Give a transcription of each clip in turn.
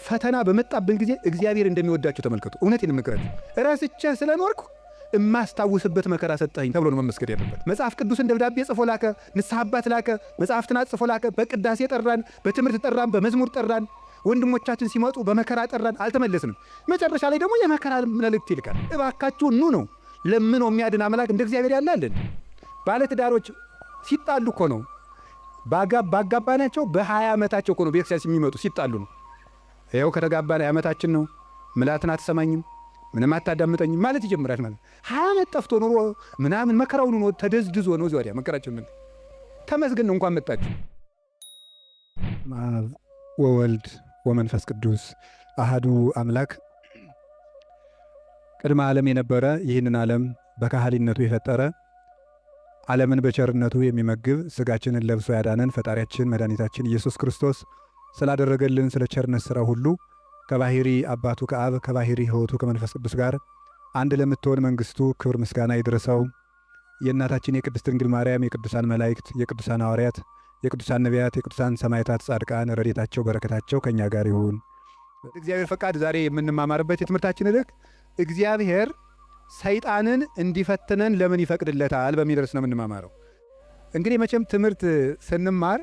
ፈተና በመጣብን ጊዜ እግዚአብሔር እንደሚወዳቸው ተመልከቱ። እውነቴን የምነግራችሁ ራስቼ ስለኖርኩ እማስታውስበት መከራ ሰጠኝ ተብሎ ነው መመስገድ ያለበት። መጽሐፍ ቅዱስን ደብዳቤ ጽፎ ላከ፣ ንስሐ አባት ላከ፣ መጽሐፍትን ጽፎ ላከ። በቅዳሴ ጠራን፣ በትምህርት ጠራን፣ በመዝሙር ጠራን። ወንድሞቻችን ሲመጡ በመከራ ጠራን፣ አልተመለስንም። መጨረሻ ላይ ደግሞ የመከራ መልእክት ይልካል። እባካችሁ ኑ ነው። ለምን ነው የሚያድን አምላክ እንደ እግዚአብሔር ያለ አለን? ባለትዳሮች ሲጣሉ እኮ ነው ባጋባናቸው በ20 ዓመታቸው እኮ ነው ቤተክርስቲያን የሚመጡ ሲጣሉ ነው። ይኸው ከተጋባን ዓመታችን ነው። ምላትን አትሰማኝም፣ ምንም አታዳምጠኝም ማለት ይጀምራል። ማለት 20 ዓመት ጠፍቶ ኑሮ ምናምን መከራውን ነው ተደዝድዞ ነው ዚያ መከራችን ምን ተመስገን ነው እንኳን መጣችሁ። ወወልድ ወመንፈስ ቅዱስ አሃዱ አምላክ ቅድመ ዓለም የነበረ ይህንን ዓለም በካህሊነቱ የፈጠረ ዓለምን በቸርነቱ የሚመግብ ሥጋችንን ለብሶ ያዳነን ፈጣሪያችን መድኃኒታችን ኢየሱስ ክርስቶስ ስላደረገልን ስለ ቸርነት ሥራ ሁሉ ከባሕሪ አባቱ ከአብ ከባሕሪ ሕይወቱ ከመንፈስ ቅዱስ ጋር አንድ ለምትሆን መንግሥቱ ክብር ምስጋና ይድረሰው። የእናታችን የቅድስት ድንግል ማርያም የቅዱሳን መላእክት የቅዱሳን ሐዋርያት የቅዱሳን ነቢያት የቅዱሳን ሰማዕታት ጻድቃን ረድኤታቸው በረከታቸው ከእኛ ጋር ይሁን። እግዚአብሔር ፈቃድ ዛሬ የምንማማርበት የትምህርታችን ርዕስ እግዚአብሔር ሰይጣንን እንዲፈትነን ለምን ይፈቅድለታል በሚል ርዕስ ነው የምንማማረው። እንግዲህ መቼም ትምህርት ስንማር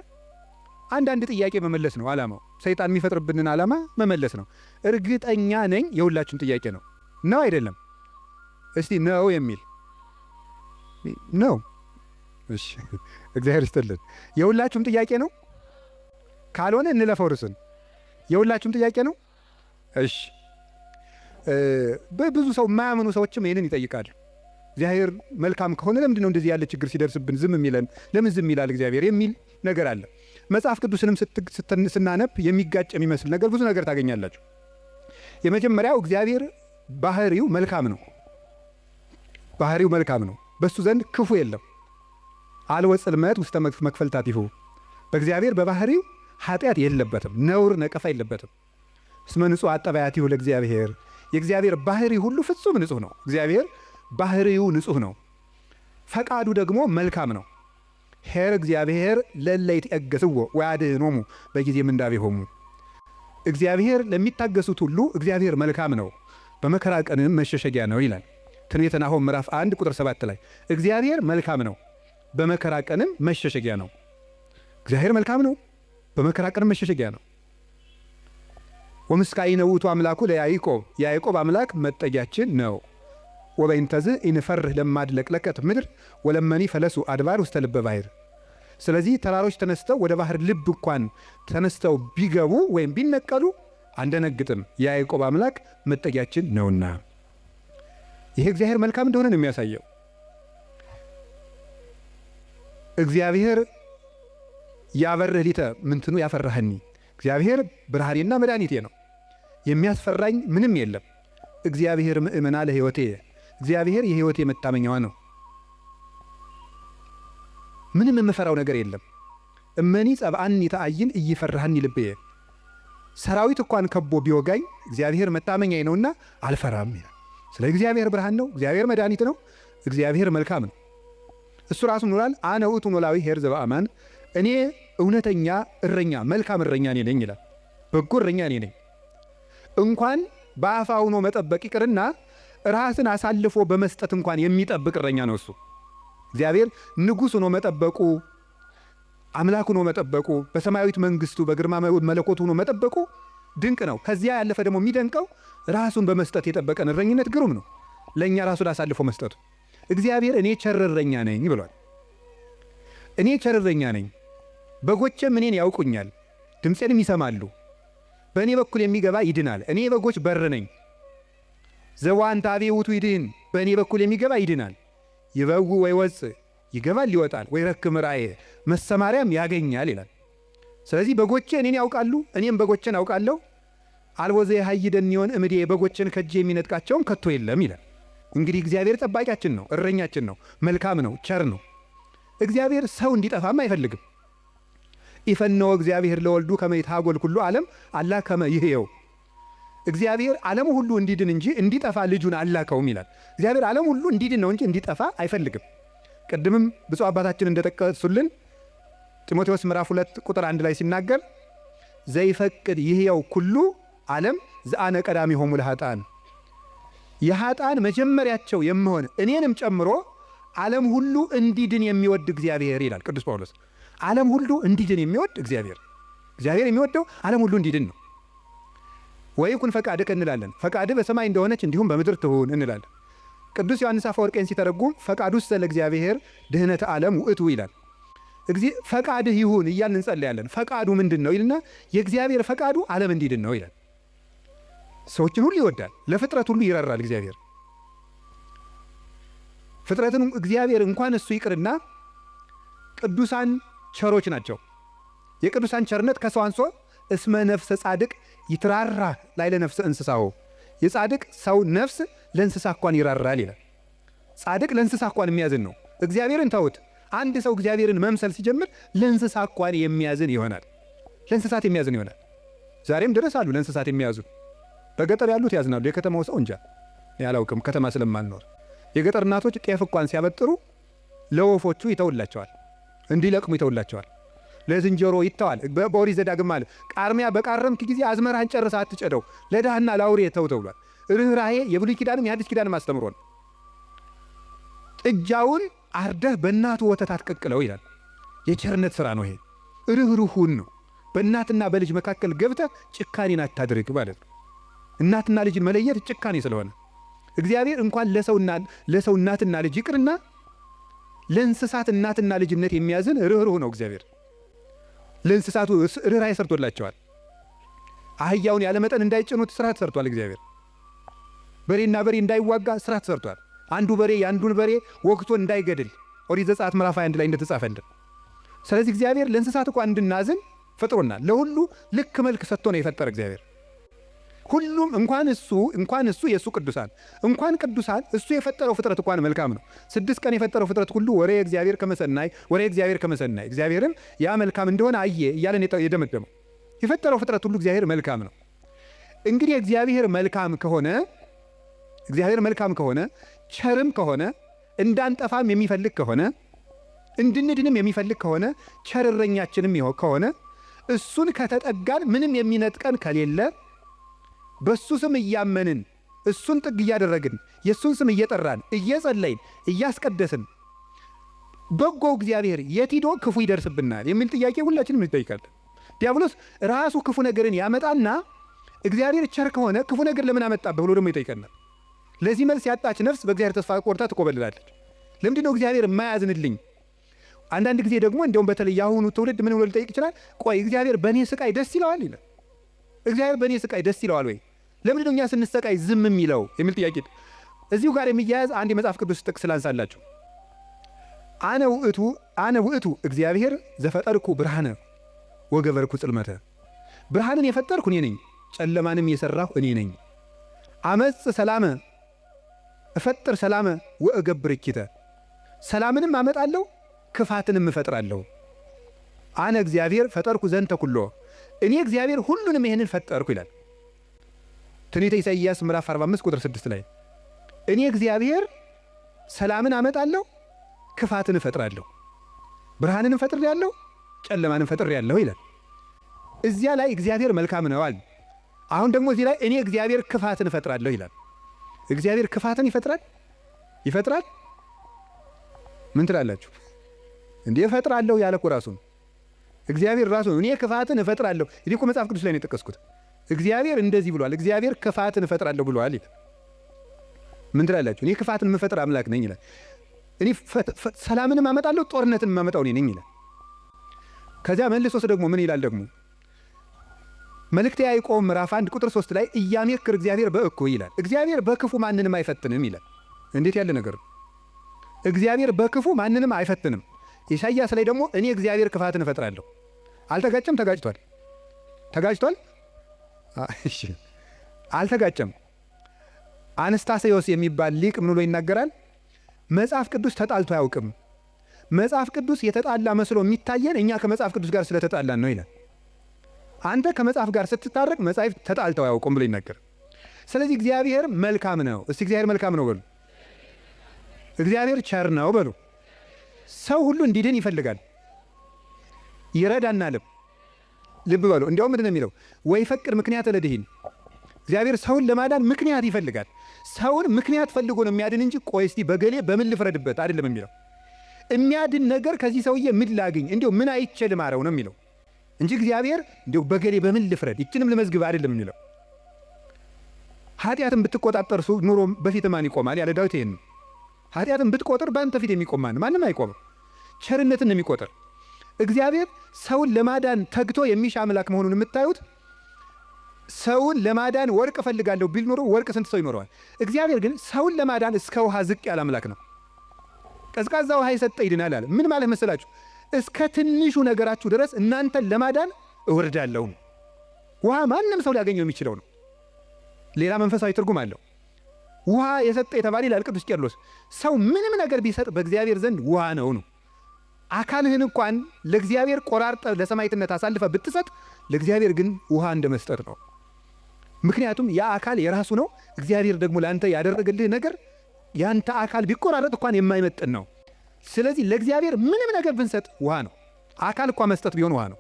አንዳንድ ጥያቄ መመለስ ነው ዓላማው። ሰይጣን የሚፈጥርብንን ዓላማ መመለስ ነው። እርግጠኛ ነኝ የሁላችሁም ጥያቄ ነው። ነው አይደለም? እስቲ ነው የሚል ነው። እሺ እግዚአብሔር ይስጥልን። የሁላችሁም ጥያቄ ነው። ካልሆነ እንለፈው ርዕስን። የሁላችሁም ጥያቄ ነው። እሺ በብዙ ሰው የማያምኑ ሰዎችም ይህንን ይጠይቃሉ። እግዚአብሔር መልካም ከሆነ ለምንድን ነው እንደዚህ ያለ ችግር ሲደርስብን ዝም የሚለን? ለምን ዝም ይላል እግዚአብሔር የሚል ነገር አለ። መጽሐፍ ቅዱስንም ስናነብ የሚጋጭ የሚመስል ነገር ብዙ ነገር ታገኛላችሁ። የመጀመሪያው እግዚአብሔር ባህሪው መልካም ነው። ባህሪው መልካም ነው። በሱ ዘንድ ክፉ የለም። አልወ ጽልመት ውስተ መክፈልታቲሁ። በእግዚአብሔር በባህሪው ኃጢአት የለበትም፣ ነውር ነቀፋ የለበትም። እስመ ንጹሕ አጠባያቲሁ ለእግዚአብሔር። የእግዚአብሔር ባህሪ ሁሉ ፍጹም ንጹሕ ነው። እግዚአብሔር ባህሪው ንጹሕ ነው። ፈቃዱ ደግሞ መልካም ነው። ኄር እግዚአብሔር ለእለ ይትዔገሥዎ ወያድኅኖሙ በጊዜ ምንዳቤሆሙ። እግዚአብሔር ለሚታገሱት ሁሉ እግዚአብሔር መልካም ነው፣ በመከራ ቀንም መሸሸጊያ ነው ይላል ትንቢተ ናሆም ምዕራፍ 1 ቁጥር 7 ላይ። እግዚአብሔር መልካም ነው፣ በመከራ ቀንም መሸሸጊያ ነው። እግዚአብሔር መልካም ነው፣ በመከራ ቀንም መሸሸጊያ ነው። ወምስካኢነ ውእቱ አምላኩ ለያዕቆብ። የያዕቆብ አምላክ መጠጊያችን ነው። ወበይንተዝ ኢንፈርህ ለማድለቅለቀት ምድር ወለመኒ ፈለሱ አድባር ውስተ ልበ ባሕር። ስለዚህ ተራሮች ተነስተው ወደ ባህር ልብ እንኳን ተነስተው ቢገቡ ወይም ቢነቀሉ አንደነግጥም፣ የያዕቆብ አምላክ መጠጊያችን ነውና። ይሄ እግዚአብሔር መልካም እንደሆነ ነው የሚያሳየው። እግዚአብሔር ያበርህ ሊተ ምንትኑ ያፈራህኒ። እግዚአብሔር ብርሃኔና መድኃኒቴ ነው፣ የሚያስፈራኝ ምንም የለም። እግዚአብሔር ምእመና ለሕይወቴ። እግዚአብሔር የሕይወቴ መታመኛዋ ነው። ምንም የምፈራው ነገር የለም። እመኒ ጸብአኒ ተአይን እይፈራህኒ ልብየ። ሰራዊት እንኳን ከቦ ቢወጋኝ እግዚአብሔር መታመኛዬ ነውና አልፈራም ይላል። ስለ እግዚአብሔር ብርሃን ነው፣ እግዚአብሔር መድኃኒት ነው፣ እግዚአብሔር መልካም ነው። እሱ ራሱ ኖራል። አነ ውእቱ ኖላዊ ኄር ዘበአማን። እኔ እውነተኛ እረኛ መልካም እረኛ እኔ ነኝ ይላል። በጎ እረኛ እኔ ነኝ። እንኳን በአፋ ሆኖ መጠበቅ ይቅርና ራስን አሳልፎ በመስጠት እንኳን የሚጠብቅ እረኛ ነው እሱ። እግዚአብሔር ንጉሥ ሆኖ መጠበቁ፣ አምላክ ሆኖ መጠበቁ፣ በሰማያዊት መንግሥቱ በግርማ መለኮቱ ሆኖ መጠበቁ ድንቅ ነው። ከዚያ ያለፈ ደግሞ የሚደንቀው ራሱን በመስጠት የጠበቀን እረኝነት ግሩም ነው። ለእኛ ራሱን አሳልፎ መስጠቱ። እግዚአብሔር እኔ ቸር እረኛ ነኝ ብሏል። እኔ ቸር እረኛ ነኝ፣ በጎቼም እኔን ያውቁኛል፣ ድምፄንም ይሰማሉ። በእኔ በኩል የሚገባ ይድናል። እኔ በጎች በር ነኝ። ዘዋንታቤ ውእቱ ይድህን። በእኔ በኩል የሚገባ ይድናል። ይበው ወይ ወፅእ፣ ይገባል ይወጣል። ወይ ረክም ራእየ፣ መሰማሪያም ያገኛል ይላል። ስለዚህ በጎቼ እኔን ያውቃሉ፣ እኔም በጎቼን አውቃለሁ። አልቦ ዘየሐይደኒዮን እምዴ፣ በጎቼን ከእጄ የሚነጥቃቸውን ከቶ የለም ይላል። እንግዲህ እግዚአብሔር ጠባቂያችን ነው፣ እረኛችን ነው፣ መልካም ነው፣ ቸር ነው። እግዚአብሔር ሰው እንዲጠፋም አይፈልግም። ኢፈነወ እግዚአብሔር ለወልዱ ከመ ይትሐጐል ኩሉ ዓለም አላ ከመ ይሕየው። እግዚአብሔር ዓለሙ ሁሉ እንዲድን እንጂ እንዲጠፋ ልጁን አላከውም ይላል። እግዚአብሔር ዓለሙ ሁሉ እንዲድን ነው እንጂ እንዲጠፋ አይፈልግም። ቅድምም ብፁዕ አባታችን እንደጠቀሱልን ጢሞቴዎስ ምዕራፍ 2 ቁጥር 1 ላይ ሲናገር ዘይፈቅድ ይሕየው ኩሉ ዓለም ዘአነ ቀዳሚሆሙ ለኃጥአን የኃጥአን መጀመሪያቸው የምሆን እኔንም ጨምሮ ዓለም ሁሉ እንዲድን የሚወድ እግዚአብሔር ይላል ቅዱስ ጳውሎስ። ዓለም ሁሉ እንዲድን የሚወድ እግዚአብሔር የሚወደው ዓለም ሁሉ እንዲድን ነው። ወይኩን ፈቃድከ እንላለን። ፈቃድህ በሰማይ እንደሆነች እንዲሁም በምድር ትሁን እንላለን። ቅዱስ ዮሐንስ አፈወርቄን ሲተረጉም ፈቃዱሰ ለእግዚአብሔር ድኅነተ ዓለም ውእቱ ይላል። ፈቃድህ ይሁን እያልን እንጸልያለን። ፈቃዱ ምንድን ነው ይልና የእግዚአብሔር ፈቃዱ ዓለም እንዲድን ነው ይላል። ሰዎችን ሁሉ ይወዳል፣ ለፍጥረት ሁሉ ይራራል እግዚአብሔር። ፍጥረትን እግዚአብሔር እንኳን እሱ ይቅርና ቅዱሳን ቸሮች ናቸው። የቅዱሳን ቸርነት ከሰው አንሶ እስመ ነፍሰ ጻድቅ ይትራራ ላይ ለነፍሰ እንስሳው የጻድቅ ሰው ነፍስ ለእንስሳ እንኳን ይራራል ይላል። ጻድቅ ለእንስሳ እንኳን የሚያዝን ነው። እግዚአብሔርን ተውት። አንድ ሰው እግዚአብሔርን መምሰል ሲጀምር ለእንስሳ እንኳን የሚያዝን ይሆናል። ለእንስሳት የሚያዝን ይሆናል። ዛሬም ድረስ አሉ ለእንስሳት የሚያዙ። በገጠር ያሉት ያዝናሉ። የከተማው ሰው እንጃ ያላውቅም፣ ከተማ ስለማልኖር። የገጠር እናቶች ጤፍ እንኳን ሲያበጥሩ ለወፎቹ ይተውላቸዋል፣ እንዲለቅሙ ይተውላቸዋል። ለዝንጀሮ ይተዋል። በኦሪት ዘዳግም አለ ቃርሚያ በቃረምክ ጊዜ አዝመራህን ጨርሰህ አትጨደው፣ ለድሃና ለአውሬ ተው ተብሏል። ርኅራኄ የብሉይ ኪዳንም የሐዲስ ኪዳንም አስተምሮ ነው። ጥጃውን አርደህ በእናቱ ወተት አትቀቅለው ይላል። የቸርነት ሥራ ነው ይሄ። ርኅሩሁን ነው። በእናትና በልጅ መካከል ገብተህ ጭካኔን አታድርግ ማለት ነው። እናትና ልጅን መለየት ጭካኔ ስለሆነ እግዚአብሔር እንኳን ለሰው እናትና ልጅ ይቅርና ለእንስሳት እናትና ልጅነት የሚያዝን ርኅሩህ ነው እግዚአብሔር። ለእንስሳቱ ርኅራኄ ሰርቶላቸዋል። አህያውን ያለመጠን እንዳይጭኑት ሥራ ተሰርቷል እግዚአብሔር። በሬና በሬ እንዳይዋጋ ሥራ ተሰርቷል። አንዱ በሬ የአንዱን በሬ ወግቶ እንዳይገድል ኦሪት ዘጸአት ምዕራፍ 21 ላይ እንደተጻፈልን። ስለዚህ እግዚአብሔር ለእንስሳት እንኳን እንድናዝን ፈጥሮናል። ለሁሉ ልክ መልክ ሰጥቶ ነው የፈጠረ እግዚአብሔር። ሁሉም እንኳን እሱ የእሱ ቅዱሳን እንኳን ቅዱሳን እሱ የፈጠረው ፍጥረት እንኳን መልካም ነው። 6 ቀን የፈጠረው ፍጥረት ሁሉ ወሬ እግዚአብሔር ከመሰናይ እግዚአብሔርም ያ መልካም እንደሆነ አየ እያለን የደመደመው የፈጠረው ፍጥረት ሁሉ እግዚአብሔር መልካም ነው። እንግዲህ እግዚአብሔር መልካም ከሆነ ቸርም ከሆነ እንዳንጠፋም የሚፈልግ ከሆነ እንድንድንም የሚፈልግ ከሆነ ቸር እረኛችንም ከሆነ እሱን ከተጠጋን ምንም የሚነጥቀን ከሌለ በሱ ስም እያመንን እሱን ጥግ እያደረግን የሱን ስም እየጠራን እየጸለይን እያስቀደስን በጎ እግዚአብሔር የት ሂዶ ክፉ ይደርስብናል የሚል ጥያቄ ሁላችንም እንጠይቃለን። ዲያብሎስ ራሱ ክፉ ነገርን ያመጣና እግዚአብሔር ቸር ከሆነ ክፉ ነገር ለምን አመጣብህ ብሎ ደግሞ ይጠይቀናል። ለዚህ መልስ ያጣች ነፍስ በእግዚአብሔር ተስፋ ቆርጣ ትቆበልላለች። ለምንድን ነው እግዚአብሔር የማያዝንልኝ? አንዳንድ ጊዜ ደግሞ እንደውም በተለይ የአሁኑ ትውልድ ምን ብሎ ሊጠይቅ ይችላል? ቆይ እግዚአብሔር በእኔ ስቃይ ደስ ይለዋል ይላል። እግዚአብሔር በእኔ ስቃይ ደስ ይለዋል ወይ? ለምንድን ነው እኛ ስንሰቃይ ዝም የሚለው የሚል ጥያቄ። እዚሁ ጋር የሚያያዝ አንድ የመጽሐፍ ቅዱስ ጥቅስ ላንሳላችሁ። አነ ውእቱ እግዚአብሔር ዘፈጠርኩ ብርሃነ ወገበርኩ ጽልመተ። ብርሃንን የፈጠርኩ እኔ ነኝ፣ ጨለማንም የሠራሁ እኔ ነኝ። አመጽ ሰላመ እፈጥር ሰላመ ወእገብር እኪተ። ሰላምንም አመጣለሁ ክፋትንም እፈጥራለሁ። አነ እግዚአብሔር ፈጠርኩ ዘንተ ኩሎ። እኔ እግዚአብሔር ሁሉንም ይህንን ፈጠርኩ ይላል ትንቢተ ኢሳይያስ ምዕራፍ 45 ቁጥር 6 ላይ። እኔ እግዚአብሔር ሰላምን አመጣለሁ ክፋትን እፈጥራለሁ፣ ብርሃንንም ፈጥሬአለሁ ጨለማንም ፈጥሬአለሁ ይላል። እዚያ ላይ እግዚአብሔር መልካም ነው አለ። አሁን ደግሞ እዚህ ላይ እኔ እግዚአብሔር ክፋትን እፈጥራለሁ ይላል። እግዚአብሔር ክፋትን ይፈጥራል? ምን ትላላችሁ? እንዴ እፈጥራለሁ ያለ እኮ ራሱ ነው። እግዚአብሔር ራሱ ነው እኔ ክፋትን እፈጥራለሁ። እኔ እኮ መጽሐፍ ቅዱስ ላይ ነው የጠቀስኩት። እግዚአብሔር እንደዚህ ብሏል፣ እግዚአብሔር ክፋትን እፈጥራለሁ ብሏል ይላል። ምን ትላላችሁ? እኔ ክፋትን የምፈጥር አምላክ ነኝ ይላል። እኔ ሰላምንም አመጣለሁ ጦርነትን የማመጣው እኔ ነኝ ይላል። ከዚያ መልሶስ ደግሞ ምን ይላል ደግሞ መልእክተ ያዕቆብ ምዕራፍ 1 ቁጥር 3 ላይ ኢያሜክር እግዚአብሔር በእኩይ ይላል። እግዚአብሔር በክፉ ማንንም አይፈትንም ይላል። እንዴት ያለ ነገር! እግዚአብሔር በክፉ ማንንም አይፈትንም። ኢሳይያስ ላይ ደግሞ እኔ እግዚአብሔር ክፋትን እፈጥራለሁ። አልተጋጨም? ተጋጭቷል? እሺ አልተጋጨም። አንስታሴዎስ የሚባል ሊቅ ምን ብሎ ይናገራል? መጽሐፍ ቅዱስ ተጣልቶ አያውቅም። መጽሐፍ ቅዱስ የተጣላ መስሎ የሚታየን እኛ ከመጽሐፍ ቅዱስ ጋር ስለተጣላን ነው ይላል። አንተ ከመጽሐፍ ጋር ስትታረቅ መጽሐፍ ተጣልተው አያውቁም ብሎ ይናገር። ስለዚህ እግዚአብሔር መልካም ነው። እስቲ እግዚአብሔር መልካም ነው በሉ። እግዚአብሔር ቸር ነው በሉ። ሰው ሁሉ እንዲድን ይፈልጋል፣ ይረዳናልም። ልብ በሉ። እንዲያውም ምንድን ነው የሚለው? ወይ ፈቅድ ምክንያት ለድኂን እግዚአብሔር ሰውን ለማዳን ምክንያት ይፈልጋል። ሰውን ምክንያት ፈልጎ ነው የሚያድን እንጂ ቆይ እስቲ በገሌ በምን ልፍረድበት አይደለም የሚለው። የሚያድን ነገር ከዚህ ሰውዬ ምን ላግኝ፣ እንዲሁ ምን አይቼ ልማረው ነው የሚለው እንጂ እግዚአብሔር እንዲሁ በገሌ በምን ልፍረድ ይችንም ልመዝግብ አይደለም የሚለው። ኃጢአትን ብትቆጣጠር ኑሮ በፊት ማን ይቆማል ያለ ዳዊት ይሄን ነው። ኃጢአትን ብትቆጥር በአንተ ፊት የሚቆም ማንም አይቆምም። ቸርነትን የሚቆጥር እግዚአብሔር ሰውን ለማዳን ተግቶ የሚሻ አምላክ መሆኑን የምታዩት ሰውን ለማዳን ወርቅ እፈልጋለሁ ቢል ኖሮ ወርቅ ስንት ሰው ይኖረዋል? እግዚአብሔር ግን ሰውን ለማዳን እስከ ውሃ ዝቅ ያለ አምላክ ነው። ቀዝቃዛ ውሃ የሰጠ ይድናል አለ። ምን ማለት መሰላችሁ? እስከ ትንሹ ነገራችሁ ድረስ እናንተን ለማዳን እወርዳለሁ። ውሃ ማንም ሰው ሊያገኘው የሚችለው ነው። ሌላ መንፈሳዊ ትርጉም አለው። ውሃ የሰጠ የተባለ ይላል ቅዱስ ቄርሎስ። ሰው ምንም ነገር ቢሰጥ በእግዚአብሔር ዘንድ ውሃ ነው። አካልህን እንኳን ለእግዚአብሔር ቆራርጠ ለሰማዕትነት አሳልፈ ብትሰጥ ለእግዚአብሔር ግን ውሃ እንደ መስጠት ነው። ምክንያቱም ያ አካል የራሱ ነው። እግዚአብሔር ደግሞ ለአንተ ያደረገልህ ነገር ያንተ አካል ቢቆራረጥ እንኳን የማይመጥን ነው። ስለዚህ ለእግዚአብሔር ምንም ነገር ብንሰጥ ውሃ ነው። አካል እንኳን መስጠት ቢሆን ውሃ ነው።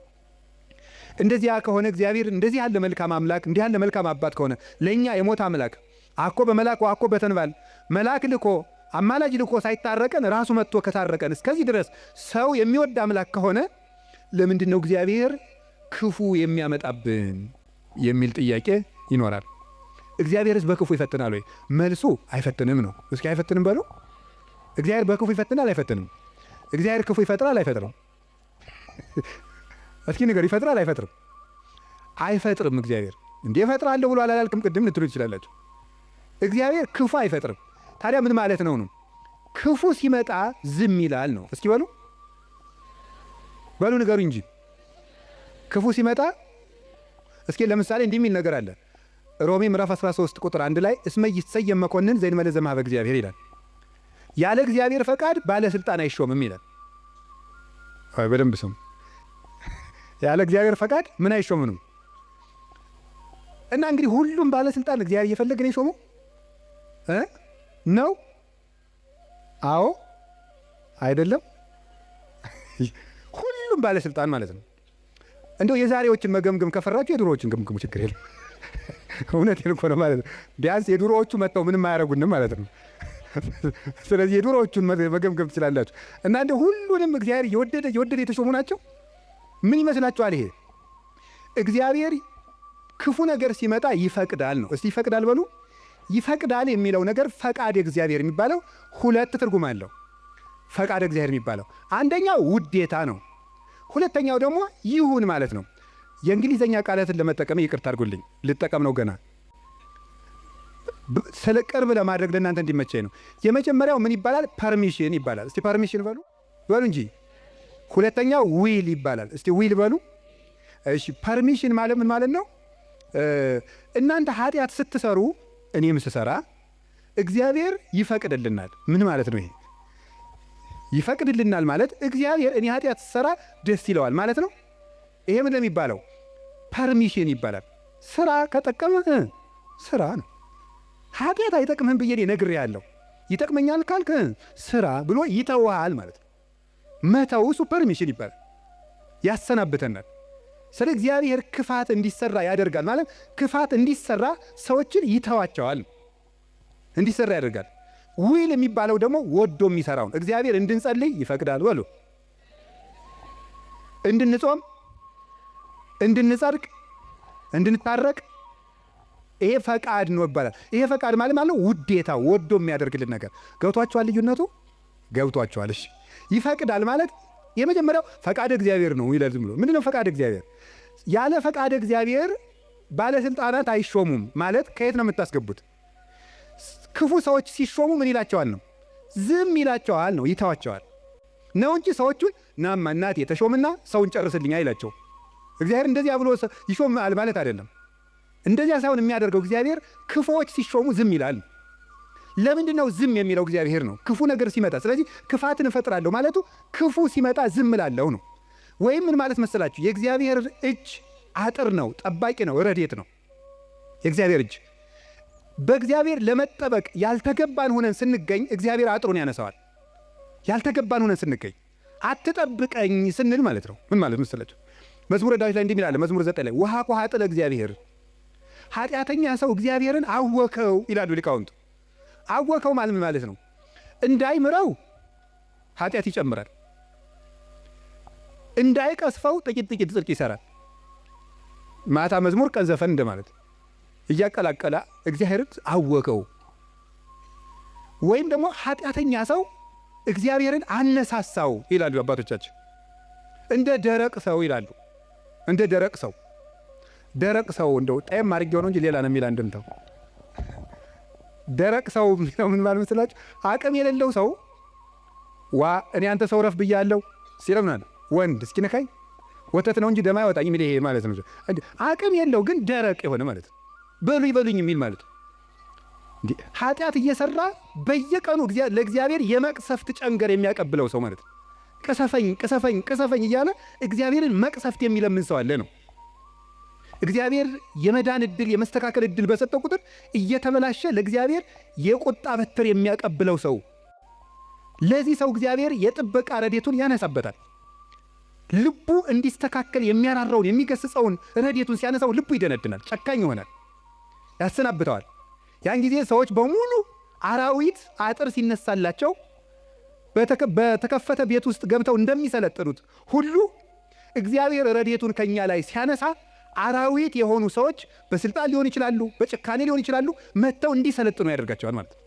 እንደዚያ ከሆነ እግዚአብሔር እንደዚህ ያለ መልካም አምላክ እንዲህ ያለ መልካም አባት ከሆነ ለእኛ የሞት አምላክ አኮ በመላክ አኮ በተንባል መልአክ ልኮ አማላጅ ልኮ ሳይታረቀን ራሱ መጥቶ ከታረቀን እስከዚህ ድረስ ሰው የሚወድ አምላክ ከሆነ ለምንድን ነው እግዚአብሔር ክፉ የሚያመጣብን የሚል ጥያቄ ይኖራል። እግዚአብሔርስ በክፉ ይፈትናል ወይ? መልሱ አይፈትንም ነው። እስኪ አይፈትንም በሉ። እግዚአብሔር በክፉ ይፈትናል አይፈትንም? እግዚአብሔር ክፉ ይፈጥራል አይፈጥርም? እስኪ ንገር፣ ይፈጥራል አይፈጥርም? አይፈጥርም። እግዚአብሔር እንዴ እፈጥራለሁ ብሎ አላልክም ቅድም ልትሉ ትችላላችሁ። እግዚአብሔር ክፉ አይፈጥርም። ታዲያ ምን ማለት ነው? ክፉ ሲመጣ ዝም ይላል ነው። እስኪ በሉ ንገሩ እንጂ ክፉ ሲመጣ እስኪ ለምሳሌ እንዲህ የሚል ነገር አለ። ሮሜ ምዕራፍ 13 ቁጥር 1 ላይ እስመ ይሰየም መኮንን ዘእንበለ ዘእምኀበ እግዚአብሔር ይላል። ያለ እግዚአብሔር ፈቃድ ባለስልጣን አይሾምም ይላል። አይ በደንብ ስሙ። ያለ እግዚአብሔር ፈቃድ ምን አይሾምም? እና እንግዲህ ሁሉም ባለስልጣን እግዚአብሔር እየፈለገ ነው የሾመው ነው? አዎ አይደለም? ሁሉም ባለስልጣን ማለት ነው። እንደው የዛሬዎችን መገምገም ከፈራችሁ የድሮዎችን ገምግሙ፣ ችግር የለም። እውነቴን እኮ ነው ማለት ነው። ቢያንስ የድሮዎቹ መጥተው ምንም አያረጉንም ማለት ነው። ስለዚህ የድሮዎቹን መገምገም ትችላላችሁ። እና እንደ ሁሉንም እግዚአብሔር የወደደ የተሾሙ ናቸው። ምን ይመስላችኋል? ይሄ እግዚአብሔር ክፉ ነገር ሲመጣ ይፈቅዳል ነው። እስቲ ይፈቅዳል በሉ። ይፈቅዳል የሚለው ነገር ፈቃድ እግዚአብሔር የሚባለው ሁለት ትርጉም አለው። ፈቃድ እግዚአብሔር የሚባለው አንደኛው ውዴታ ነው። ሁለተኛው ደግሞ ይሁን ማለት ነው። የእንግሊዘኛ ቃላትን ለመጠቀም ይቅርታ አድርጉልኝ፣ ልጠቀም ነው ገና ስለ ቅርብ ለማድረግ ለእናንተ እንዲመቸኝ ነው። የመጀመሪያው ምን ይባላል? ፐርሚሽን ይባላል። እስቲ ፐርሚሽን በሉ እንጂ። ሁለተኛው ዊል ይባላል። እስቲ ዊል በሉ። እሺ ፐርሚሽን ማለት ምን ማለት ነው? እናንተ ኃጢአት ስትሰሩ እኔም ስሰራ እግዚአብሔር ይፈቅድልናል። ምን ማለት ነው ይሄ? ይፈቅድልናል ማለት እግዚአብሔር እኔ ኃጢአት ስሰራ ደስ ይለዋል ማለት ነው። ይሄ ምን ለሚባለው ፐርሚሽን ይባላል። ስራ ከጠቀመህ ስራ ነው። ኃጢአት አይጠቅምህም ብዬ ነግሬሃለሁ፣ ይጠቅመኛል ካልክ ስራ ብሎ ይተውሃል ማለት ነው። መተው እሱ ፐርሚሽን ይባላል። ያሰናብተናል። ስለ እግዚአብሔር ክፋት እንዲሰራ ያደርጋል ማለት ክፋት እንዲሰራ ሰዎችን ይተዋቸዋል፣ እንዲሰራ ያደርጋል። ዊል የሚባለው ደግሞ ወዶ የሚሰራውን እግዚአብሔር እንድንጸልይ ይፈቅዳል በሉ፣ እንድንጾም፣ እንድንጸድቅ፣ እንድንታረቅ ይሄ ፈቃድ ነው ይባላል። ይሄ ፈቃድ ማለት ውዴታ፣ ወዶ የሚያደርግልን ነገር። ገብቷችኋል? ልዩነቱ ገብቷችኋል? እሺ ይፈቅዳል ማለት የመጀመሪያው ፈቃድ እግዚአብሔር ነው ይላል። ዝም ብሎ ምንድነው ፈቃድ እግዚአብሔር? ያለ ፈቃድ እግዚአብሔር ባለስልጣናት አይሾሙም ማለት ከየት ነው የምታስገቡት? ክፉ ሰዎች ሲሾሙ ምን ይላቸዋል ነው? ዝም ይላቸዋል ነው፣ ይተዋቸዋል ነው እንጂ ሰዎቹን ናማ እናቴ የተሾምና ሰውን ጨርስልኝ አይላቸው። እግዚአብሔር እንደዚያ ብሎ ይሾማል ማለት አይደለም። እንደዚያ ሳይሆን የሚያደርገው እግዚአብሔር ክፉዎች ሲሾሙ ዝም ይላል። ለምንድን ነው ዝም የሚለው? እግዚአብሔር ነው ክፉ ነገር ሲመጣ። ስለዚህ ክፋትን እፈጥራለሁ ማለቱ ክፉ ሲመጣ ዝም እላለሁ ነው። ወይም ምን ማለት መሰላችሁ? የእግዚአብሔር እጅ አጥር ነው፣ ጠባቂ ነው፣ ረድኤት ነው። የእግዚአብሔር እጅ በእግዚአብሔር ለመጠበቅ ያልተገባን ሆነን ስንገኝ እግዚአብሔር አጥሩን ያነሳዋል። ያልተገባን ሆነን ስንገኝ አትጠብቀኝ ስንል ማለት ነው። ምን ማለት መሰላችሁ? መዝሙረ ዳዊት ላይ እንዲህ ይላል። መዝሙር 9 ላይ ውሃ ኮ ሀጥለ እግዚአብሔር ኃጢአተኛ ሰው እግዚአብሔርን አወከው ይላሉ ሊቃውንቱ። አወከው ማለት ነው እንዳይምረው ኃጢአት ይጨምራል፣ እንዳይቀስፈው ጥቂት ጽድቅ ይሰራል። ማታ መዝሙር ቀን ዘፈን እንደማለት እያቀላቀላ እግዚአብሔርን አወከው። ወይም ደግሞ ኃጢአተኛ ሰው እግዚአብሔርን አነሳሳው ይላሉ አባቶቻችን። እንደ ደረቅ ሰው ይላሉ። እንደ ደረቅ ሰው እንደው ጣይም አድርጌው ነው እንጂ ሌላ ነው የሚል አንድምታው። ደረቅ ሰው የሚለው ምን ማለት መስላችሁ? አቅም የሌለው ሰው እኔ አንተ ሰው ረፍ ብያለሁ ሲለው ምናምን ወንድ እስኪ ነካኝ ወተት ነው እንጂ ደም አይወጣኝ የሚል ይሄ ማለት ነው። አቅም የለው ግን ደረቅ የሆነ ማለት ነው። በሉኝ የሚል ማለት ነው። ኃጢአት እየሰራ በየቀኑ ለእግዚአብሔር የመቅሰፍት ጨንገር የሚያቀብለው ሰው ማለት ነው። ቅሰፈኝ እያለ እግዚአብሔርን መቅሰፍት የሚለምን ሰው አለ ነው። እግዚአብሔር የመዳን ዕድል የመስተካከል ዕድል በሰጠው ቁጥር እየተበላሸ ለእግዚአብሔር የቁጣ በትር የሚያቀብለው ሰው፣ ለዚህ ሰው እግዚአብሔር የጥበቃ ረድኤቱን ያነሳበታል። ልቡ እንዲስተካከል የሚያራራውን የሚገስጸውን ረድኤቱን ሲያነሳው ልቡ ይደነድናል፣ ጨካኝ ይሆናል፣ ያሰናብተዋል። ያን ጊዜ ሰዎች በሙሉ አራዊት አጥር ሲነሳላቸው በተከፈተ ቤት ውስጥ ገብተው እንደሚሰለጥኑት ሁሉ እግዚአብሔር ረድኤቱን ከኛ ላይ ሲያነሳ አራዊት የሆኑ ሰዎች በስልጣን ሊሆን ይችላሉ፣ በጭካኔ ሊሆን ይችላሉ፣ መጥተው እንዲሰለጥኑ ያደርጋቸዋል ማለት ነው።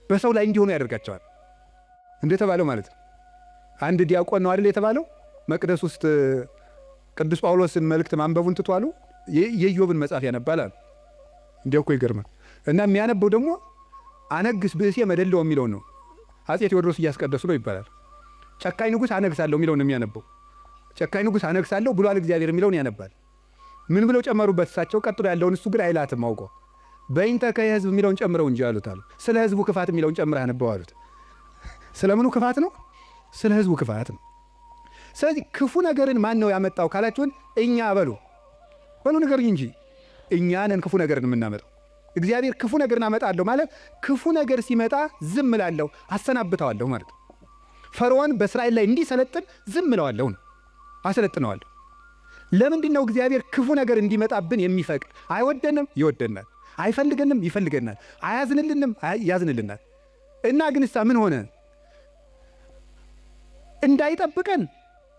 በሰው ላይ እንዲሆኑ ያደርጋቸዋል እንደተባለው ማለት ነው። አንድ ዲያቆን ነው አይደል የተባለው መቅደስ ውስጥ ቅዱስ ጳውሎስን መልእክት ማንበቡን ትቷሉ የኢዮብን መጽሐፍ ያነባል አሉ። እንዲያው እኮ ይገርማል። እና የሚያነበው ደግሞ አነግስ ብእሴ መደለው የሚለውን ነው። አጼ ቴዎድሮስ እያስቀደሱ ነው ይባላል። ጨካኝ ንጉሥ አነግሳለሁ የሚለውን ነው የሚያነበው። ጨካኝ ንጉሥ አነግሳለሁ ብሏል እግዚአብሔር የሚለውን ያነባል። ምን ብለው ጨመሩበት እሳቸው? ቀጥሎ ያለውን እሱ ግን አይላትም አውቆ በይንተ ከየህዝብ የሚለውን ጨምረው እንጂ አሉት አሉ። ስለ ህዝቡ ክፋት የሚለውን ጨምረህ አነበው አሉት። ስለምኑ ክፋት ነው? ስለ ህዝቡ ክፋት ነው። ስለዚህ ክፉ ነገርን ማን ነው ያመጣው ካላችሁን፣ እኛ በሉ ንገሩኝ እንጂ እኛ ነን ክፉ ነገርን የምናመጣው። እግዚአብሔር ክፉ ነገርን አመጣለሁ ማለት ክፉ ነገር ሲመጣ ዝም እላለሁ፣ አሰናብተዋለሁ ማለት ነው። ፈርዖን በእስራኤል ላይ እንዲሰለጥን ዝም እለዋለሁ ነው፣ አሰለጥነዋለሁ። ለምንድን ነው እግዚአብሔር ክፉ ነገር እንዲመጣብን የሚፈቅድ? አይወደንም፣ ይወደናል። አይፈልገንም፣ ይፈልገናል። አያዝንልንም፣ ያዝንልናል። እና ግንሳ ምን ሆነ? እንዳይጠብቀን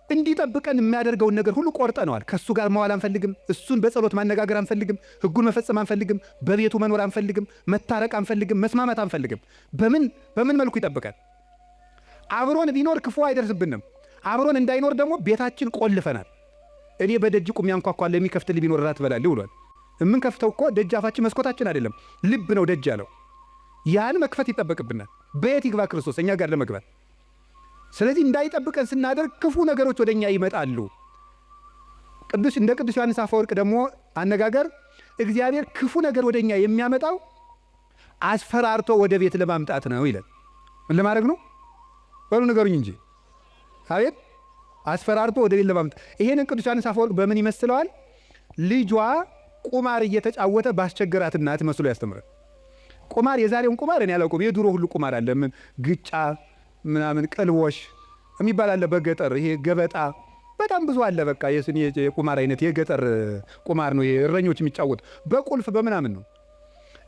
እንዲጠብቀን የሚያደርገውን ነገር ሁሉ ቆርጠነዋል። ከእሱ ጋር መዋል አንፈልግም። እሱን በጸሎት ማነጋገር አንፈልግም። ሕጉን መፈጸም አንፈልግም። በቤቱ መኖር አንፈልግም። መታረቅ አንፈልግም። መስማማት አንፈልግም። በምን መልኩ ይጠብቀን? አብሮን ቢኖር ክፉ አይደርስብንም። አብሮን እንዳይኖር ደግሞ ቤታችን ቆልፈናል። እኔ በደጅ ቁሜ አንኳኳለሁ፣ የሚከፍትልኝ ቢኖር እራት እበላለሁ ብሏል። የምንከፍተው እኮ ደጃፋችን መስኮታችን አይደለም፣ ልብ ነው ደጅ ያለው። ያን መክፈት ይጠበቅብናል። በየት ይግባ ክርስቶስ እኛ ጋር ለመግባት? ስለዚህ እንዳይጠብቀን ስናደርግ ክፉ ነገሮች ወደኛ ይመጣሉ። እንደ ቅዱስ ዮሐንስ አፈወርቅ ደግሞ አነጋገር እግዚአብሔር ክፉ ነገር ወደኛ የሚያመጣው አስፈራርቶ ወደ ቤት ለማምጣት ነው ይላል። ምን ለማድረግ ነው? በሉ ንገሩኝ እንጂ። አቤት አስፈራርቶ ወደ ቤት ለማምጣት። ይሄንን ቅዱስ ዮሐንስ አፈወርቅ በምን ይመስለዋል? ልጇ ቁማር እየተጫወተ ባስቸገራት እናት መስሎ ያስተምራል። ቁማር የዛሬውን ቁማር እኔ አላውቅም። የድሮ ሁሉ ቁማር አለ። ምን ግጫ ምናምን ቅልቦሽ የሚባል አለ በገጠር። ይሄ ገበጣ በጣም ብዙ አለ። በቃ የቁማር አይነት የገጠር ቁማር ነው። እረኞች የሚጫወቱ በቁልፍ በምናምን ነው።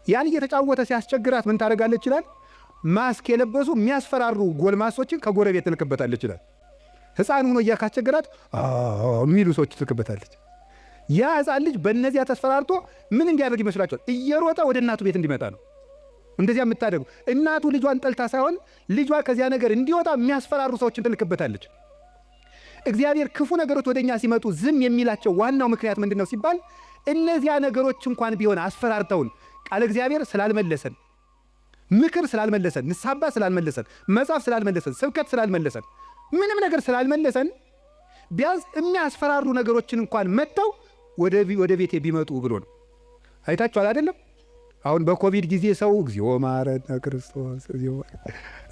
ያን እየተጫወተ ሲያስቸግራት ምን ታደርጋለች ይላል? ማስክ የለበሱ የሚያስፈራሩ ጎልማሶችን ከጎረቤት ትልክበታለች ይላል። ሕፃን ሆኖ እያካስቸግራት የሚሉ ሰዎች ትልክበታለች። ያ ሕፃን ልጅ በእነዚያ ተስፈራርቶ ምን እንዲያደርግ ይመስላችኋል? እየሮጠ ወደ እናቱ ቤት እንዲመጣ ነው። እንደዚያ የምታደርጉ እናቱ ልጇን ጠልታ ሳይሆን ልጇ ከዚያ ነገር እንዲወጣ የሚያስፈራሩ ሰዎችን ትልክበታለች። እግዚአብሔር ክፉ ነገሮች ወደኛ ሲመጡ ዝም የሚላቸው ዋናው ምክንያት ምንድን ነው ሲባል እነዚያ ነገሮች እንኳን ቢሆን አስፈራርተውን ቃል እግዚአብሔር ስላልመለሰን፣ ምክር ስላልመለሰን፣ ንስሐ አባት ስላልመለሰን፣ መጽሐፍ ስላልመለሰን፣ ስብከት ስላልመለሰን፣ ምንም ነገር ስላልመለሰን ቢያንስ የሚያስፈራሩ ነገሮችን እንኳን መጥተው ወደ ቤቴ ቢመጡ ብሎ ነው። አይታችኋል አይደለም? አሁን በኮቪድ ጊዜ ሰው እግዚኦ ማረነ ክርስቶስ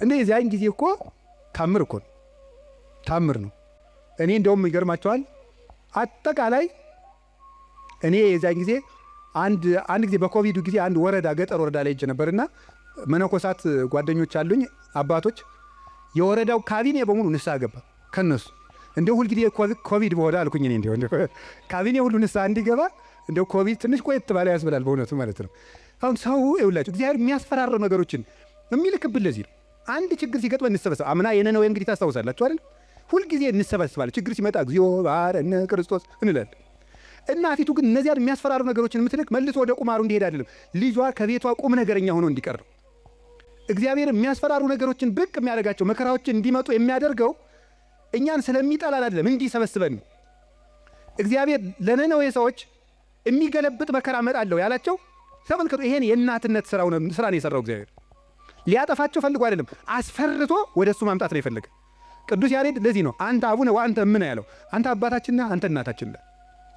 እንደ የዚያን ጊዜ እኮ ታምር እኮ ታምር ነው። እኔ እንደውም ይገርማቸዋል። አጠቃላይ እኔ የዚያን ጊዜ አንድ ጊዜ በኮቪድ ጊዜ አንድ ወረዳ ገጠር ወረዳ ላይ ሄጄ ነበርና መነኮሳት ጓደኞች አሉኝ አባቶች፣ የወረዳው ካቢኔ በሙሉ ንስሐ ገባ ከነሱ። እንደ ሁልጊዜ ኮቪድ በሆነ አልኩኝ እኔ እንደ ካቢኔ ሁሉ ንስሐ እንዲገባ እንደው ኮቪድ ትንሽ ቆየት ባለ ያስብላል በእውነቱ ማለት ነው። አሁን ሰው ይውላችሁ እግዚአብሔር የሚያስፈራረው ነገሮችን የሚልክብን ለዚህ ነው። አንድ ችግር ሲገጥመን እንሰበሰብ። አምና የነነዌ እንግዲህ ታስታውሳላችሁ አይደል? ሁልጊዜ እንሰበስባለን። ችግር ሲመጣ እግዚኦ ባረነ ክርስቶስ እንላለን። እናቲቱ ግን እነዚያን የሚያስፈራሩ ነገሮችን የምትልክ መልሶ ወደ ቁማሩ እንዲሄድ አይደለም፣ ልጇ ከቤቷ ቁም ነገረኛ ሆኖ እንዲቀር ነው። እግዚአብሔር የሚያስፈራሩ ነገሮችን ብቅ የሚያደርጋቸው መከራዎችን እንዲመጡ የሚያደርገው እኛን ስለሚጠላን አይደለም፣ እንዲሰበስበን ነው። እግዚአብሔር ለነነዌ ሰዎች የሚገለብጥ መከራ እመጣለሁ ያላቸው ተመልከቱ። ይሄን የእናትነት ስራ ነው የሰራው እግዚአብሔር። ሊያጠፋቸው ፈልጎ አይደለም፣ አስፈርቶ ወደ እሱ ማምጣት ነው የፈለገ። ቅዱስ ያሬድ ለዚህ ነው አንተ አቡነ ወአንተ እምነ ያለው። አንተ አባታችንና አንተ እናታችን ነህ።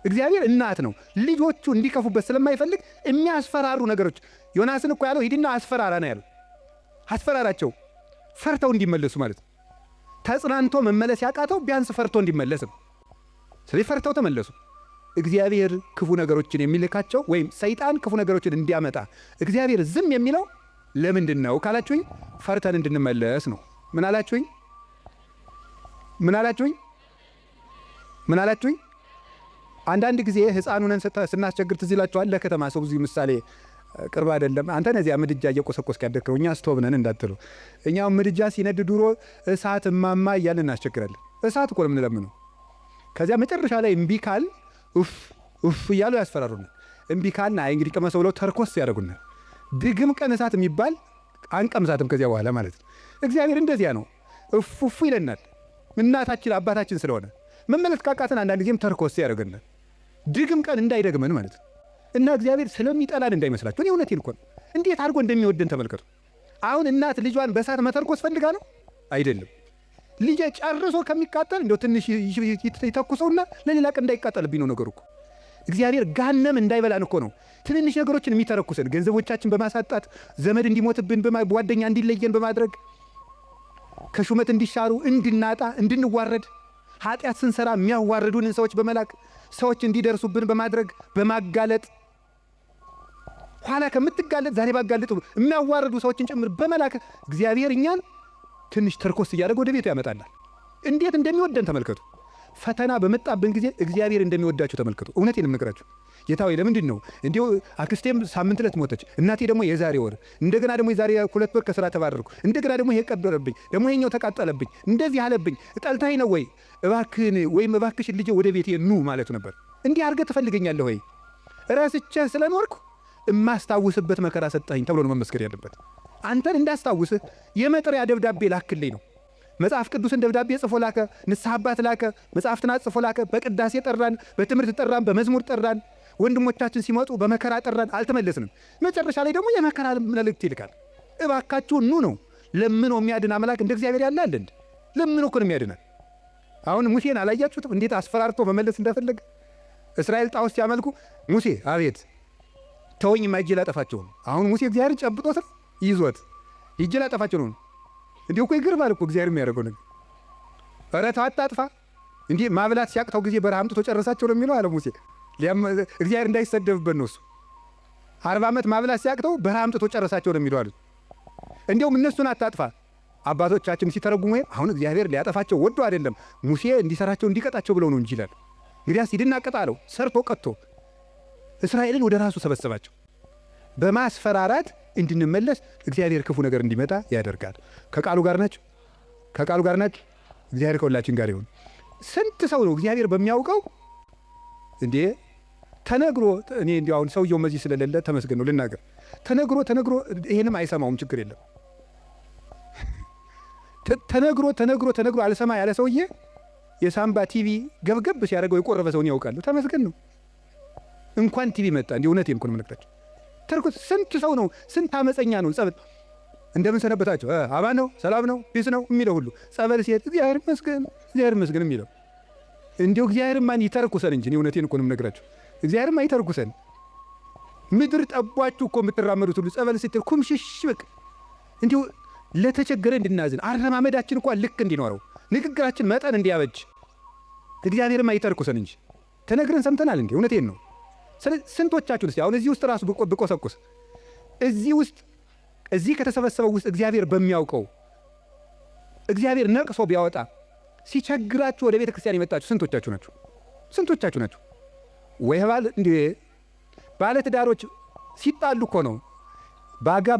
እግዚአብሔር እናት ነው። ልጆቹ እንዲከፉበት ስለማይፈልግ የሚያስፈራሩ ነገሮች ዮናስን እኮ ያለው ሂድና አስፈራራ ነው ያለው። አስፈራራቸው ፈርተው እንዲመለሱ ማለት ነው። ተጽናንቶ መመለስ ያቃተው ቢያንስ ፈርቶ እንዲመለስ ነው። ስለዚህ ፈርተው ተመለሱ። እግዚአብሔር ክፉ ነገሮችን የሚልካቸው ወይም ሰይጣን ክፉ ነገሮችን እንዲያመጣ እግዚአብሔር ዝም የሚለው ለምንድን ነው ካላችሁኝ፣ ፈርተን እንድንመለስ ነው። ምን አላችሁኝ? አንዳንድ ጊዜ ሕፃን ሆነን ስናስቸግር ትዝ ይላችኋል። ለከተማ ሰው እዚህ ምሳሌ ቅርብ አይደለም። አንተ ነዚያ ምድጃ እየቆሰቆስክ ያደግከው፣ እኛ ስቶቭ ነን እንዳትሉ። እኛው ምድጃ ሲነድ ድሮ እሳት እማማ እያልን እናስቸግራለን። እሳት እኮ ነው የምንለምነው። ከዚያ መጨረሻ ላይ እምቢ ካል ኡፍ እያሉ ያስፈራሩናል። እምቢ ካልና አይ እንግዲህ ቀመሰው ብለው ተርኮስ ያደርጉናል። ድግም ቀን እሳት የሚባል አንቀምሳትም ከዚያ በኋላ ማለት ነው። እግዚአብሔር እንደዚያ ነው፣ እፉ ይለናል። እናታችን አባታችን ስለሆነ መመለስ ካቃተን አንዳንድ ጊዜም ተርኮስ ያደርገናል። ድግም ቀን እንዳይደግመን ማለት ነው። እና እግዚአብሔር ስለሚጠላን እንዳይመስላችሁ። እኔ እውነቴን እኮ ነው። እንዴት አድርጎ እንደሚወደን ተመልከቱ። አሁን እናት ልጇን በእሳት መተርኮስ ፈልጋ ነው አይደለም። ልጄ ጨርሶ ከሚቃጠል እንደው ትንሽ ይተኩሰውና ለሌላ ቀን እንዳይቃጠልብኝ ነው ነገሩ እኮ። እግዚአብሔር ጋነም እንዳይበላን እኮ ነው ትንንሽ ነገሮችን የሚተረኩሰን። ገንዘቦቻችን በማሳጣት ዘመድ እንዲሞትብን፣ ጓደኛ እንዲለየን በማድረግ ከሹመት እንዲሻሩ፣ እንድናጣ፣ እንድንዋረድ፣ ኃጢአት ስንሰራ የሚያዋርዱንን ሰዎች በመላክ ሰዎች እንዲደርሱብን በማድረግ በማጋለጥ ኋላ ከምትጋለጥ ዛሬ ባጋለጡ የሚያዋርዱ ሰዎችን ጭምር በመላክ እግዚአብሔር እኛን ትንሽ ተርኮስ እያደረገ ወደ ቤቱ ያመጣናል። እንዴት እንደሚወደን ተመልከቱ። ፈተና በመጣብን ጊዜ እግዚአብሔር እንደሚወዳችሁ ተመልከቱ። እውነቴን የምነግራችሁ ጌታ ሆይ ለምንድን ነው እንዲሁ አክስቴም ሳምንት ዕለት ሞተች፣ እናቴ ደግሞ የዛሬ ወር፣ እንደገና ደግሞ የዛሬ 2 ወር ከስራ ተባረርኩ፣ እንደገና ደግሞ ይሄ ቀበረብኝ፣ ደግሞ ይሄኛው ተቃጠለብኝ፣ እንደዚህ አለብኝ፣ ጠልታኝ ነው ወይ እባክህን ወይም እባክሽን ልጄ ወደ ቤቴ ኑ ማለቱ ነበር። እንዲህ አድርገህ ትፈልገኛለህ ወይ? ረስቼህ ስለኖርኩ እማስታውስበት መከራ ሰጠኸኝ ተብሎ ነው መመስገን ያለበት። አንተን እንዳስታውስህ የመጥሪያ ደብዳቤ ላክልኝ ነው። መጽሐፍ ቅዱስን ደብዳቤ ጽፎ ላከ፣ ንስሐ አባት ላከ፣ መጽሐፍትን ጽፎ ላከ። በቅዳሴ ጠራን፣ በትምህርት ጠራን፣ በመዝሙር ጠራን። ወንድሞቻችን ሲመጡ በመከራ ጠራን፣ አልተመለስንም። መጨረሻ ላይ ደግሞ የመከራ መልእክት ይልካል። እባካችሁ ኑ ነው። ለምኖ የሚያድን አምላክ እንደ እግዚአብሔር ያለ አለ እንዴ? ለምኖ እኮ ነው የሚያድናል። አሁን ሙሴን አላያችሁትም? እንዴት አስፈራርቶ መመለስ እንደፈለገ። እስራኤል ጣዖት ሲያመልኩ ሙሴ አቤት ተወኝ ማይጄ ላጠፋቸው ነው። አሁን ሙሴ እግዚአብሔር ጨብጦት ይዞት ይጄ ላጠፋቸው ነው። እንዲሁ እኮ ይገርማል እኮ እግዚአብሔር የሚያደርገው ነገር። ኧረ ተው አታጥፋ። እንዲህ ማብላት ሲያቅተው ጊዜ በረሃ አምጥቶ ጨረሳቸው ነው የሚለው አለ ሙሴ። እግዚአብሔር እንዳይሰደብበት ነው እሱ። 40 ዓመት ማብላት ሲያቅተው በረሃ አምጥቶ ጨረሳቸው ነው የሚለው አሉት። እንዲሁም እነሱን አታጥፋ። አባቶቻችን ሲተረጉሙ አሁን እግዚአብሔር ሊያጠፋቸው ወዶ አይደለም ሙሴ እንዲሰራቸው እንዲቀጣቸው ብለው ነው እንጂ ይላል። እንግዲያስ ሂድና ቅጣ አለው። ሰርቶ ቀጥቶ እስራኤልን ወደ ራሱ ሰበሰባቸው። በማስፈራራት እንድንመለስ እግዚአብሔር ክፉ ነገር እንዲመጣ ያደርጋል። ከቃሉ ጋር ናቸው። እግዚአብሔር ከሁላችን ጋር ይሁን። ስንት ሰው ነው እግዚአብሔር በሚያውቀው እንዴ ተነግሮ፣ እኔ እንዲያው አሁን ሰውየው መዚህ ስለሌለ ተመስገን ነው ልናገር። ተነግሮ ይሄንም አይሰማውም፣ ችግር የለም። ተነግሮ አልሰማ ያለ ሰውዬ የሳምባ ቲቪ ገብገብ ሲያደርገው የቆረበ ሰውን ያውቃሉ። ተመስገን ነው። እንኳን ቲቪ መጣ። እንዲህ እውነቴን እኮ ነው የምነግራቸው። ተርኩት ስንት ሰው ነው፣ ስንት አመፀኛ ነው። ጸበል እንደምን ሰነበታቸው፣ አማን ነው፣ ሰላም ነው፣ ፒስ ነው የሚለው ሁሉ ጸበል ሲሄድ እግዚአብሔር ይመስገን የሚለው። እንዲሁ እግዚአብሔርማ ይተርኩሰን እንጂ እውነቴን እኮ ነው የምነግራቸው። እግዚአብሔርማ ይተርኩሰን። ምድር ጠቧችሁ እኮ የምትራመዱት ሁሉ ጸበል ስትል ኩምሽሽ በቃ እንዲሁ ለተቸገረ እንድናዝን፣ አረማመዳችን እንኳን ልክ እንዲኖረው፣ ንግግራችን መጠን እንዲያበጅ እግዚአብሔርማ ይተርኩሰን እንጂ ተነግረን ሰምተናል እንዴ? እውነቴን ነው። ስንቶቻችሁን አሁን እዚህ ውስጥ ራሱ ብቆሰቁስ እዚህ ከተሰበሰበው ውስጥ እግዚአብሔር በሚያውቀው እግዚአብሔር ነቅሶ ቢያወጣ ሲቸግራችሁ ወደ ቤተ ክርስቲያን የመጣችሁ ስንቶቻችሁ ናችሁ? ወይ ባል እንዴ ባለትዳሮች ሲጣሉ እኮ ነው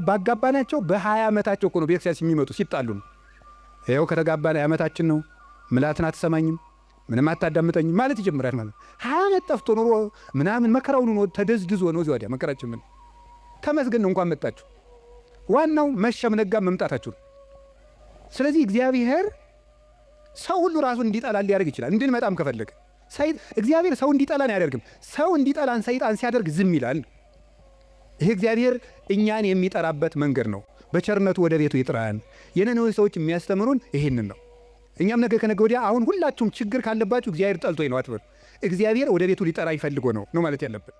ባጋባናቸው በ20 ዓመታቸው እኮ ነው ቤተክርስቲያን የሚመጡ ሲጣሉ ነው። ይኸው ከተጋባን ዓመታችን ነው፣ ምላትን አትሰማኝም፣ ምንም አታዳምጠኝም ማለት ይጀምራል ማለት 20 ዓመት ጠፍቶ ኖሮ ምናምን መከራውን ነው ተደዝድዞ ነው እዚያ ወዲያ መከራችን ምን ተመስገን ነው እንኳን መጣችሁ። ዋናው መሸም ነጋ መምጣታችሁ ነው። ስለዚህ እግዚአብሔር ሰው ሁሉ ራሱን እንዲጠላን ሊያደርግ ይችላል። እንድንመጣም ከፈለገ እግዚአብሔር ሰው እንዲጠላን አያደርግም። ሰው እንዲጠላን ሰይጣን ሲያደርግ ዝም ይላል። ይሄ እግዚአብሔር እኛን የሚጠራበት መንገድ ነው። በቸርነቱ ወደ ቤቱ ይጥራን። የነነዌ ሰዎች የሚያስተምሩን ይሄንን ነው። እኛም ነገ ከነገ ወዲያ አሁን ሁላችሁም ችግር ካለባችሁ እግዚአብሔር ጠልቶኝ ነው አትበሉ። እግዚአብሔር ወደ ቤቱ ሊጠራ ይፈልጎ ነው ማለት ያለብን።